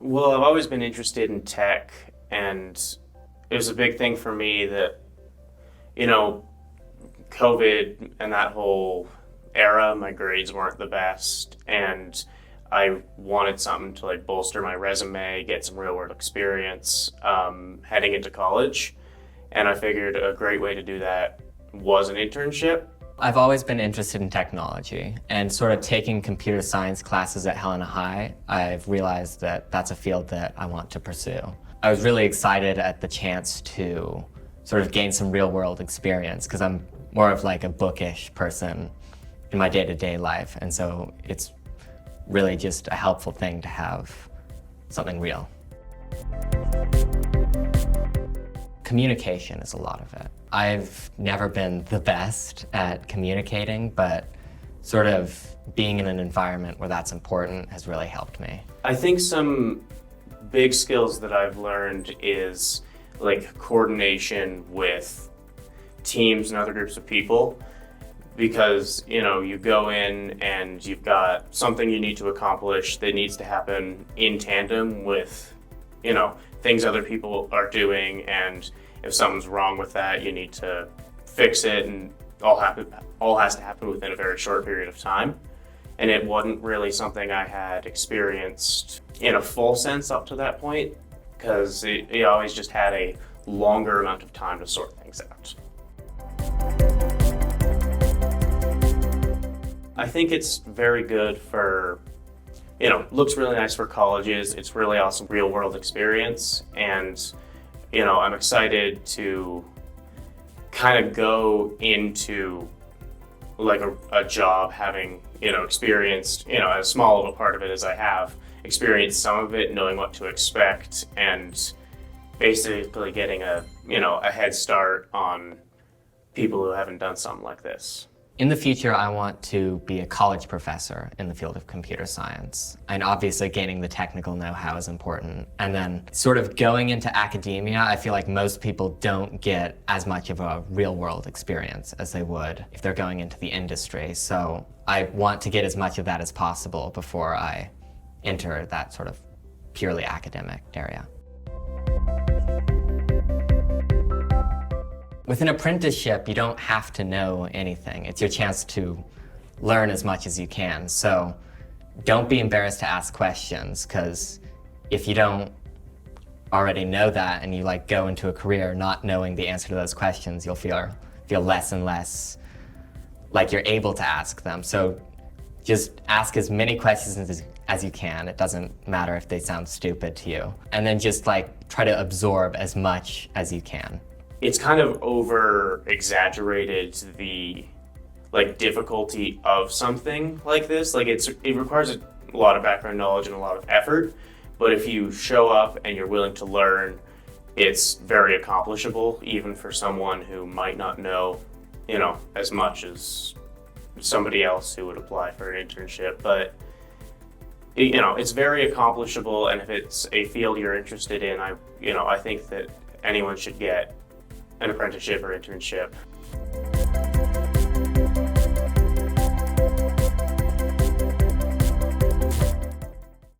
Well, I've always been interested in tech, and it was a big thing for me that, you know, COVID and that whole era, my grades weren't the best, and I wanted something to like bolster my resume, get some real world experience heading into college. And I figured a great way to do that was an internship. I've always been interested in technology, and sort of taking computer science classes at Helena High, I've realized that that's a field that I want to pursue. I was really excited at the chance to sort of gain some real world experience because I'm more of like a bookish person in my day-to-day life, and so it's really just a helpful thing to have something real. Communication is a lot of it. I've never been the best at communicating, but sort of being in an environment where that's important has really helped me. I think some big skills that I've learned is like coordination with teams and other groups of people, because you go in and you've got something you need to accomplish that needs to happen in tandem with things other people are doing, and if something's wrong with that you need to fix it, and all has to happen within a very short period of time. And it wasn't really something I had experienced in a full sense up to that point, because it always just had a longer amount of time to sort things out. I think it's very good for, looks really nice for colleges. It's really awesome real world experience. And, I'm excited to kind of go into like a job having, experienced, as small of a part of it as I have, experienced some of it, knowing what to expect, and basically getting a head start on people who haven't done something like this. In the future, I want to be a college professor in the field of computer science. And obviously gaining the technical know-how is important. And then sort of going into academia, I feel like most people don't get as much of a real-world experience as they would if they're going into the industry. So I want to get as much of that as possible before I enter that sort of purely academic area. With an apprenticeship, you don't have to know anything. It's your chance to learn as much as you can. So don't be embarrassed to ask questions, because if you don't already know that and you go into a career not knowing the answer to those questions, you'll feel less and less like you're able to ask them. So just ask as many questions as you can. It doesn't matter if they sound stupid to you. And then just try to absorb as much as you can. It's kind of over exaggerated the difficulty of something like this. It requires a lot of background knowledge and a lot of effort, but if you show up and you're willing to learn, it's very accomplishable, even for someone who might not know, as much as somebody else who would apply for an internship. But it's very accomplishable, and if it's a field you're interested in, I think that anyone should get an apprenticeship or internship.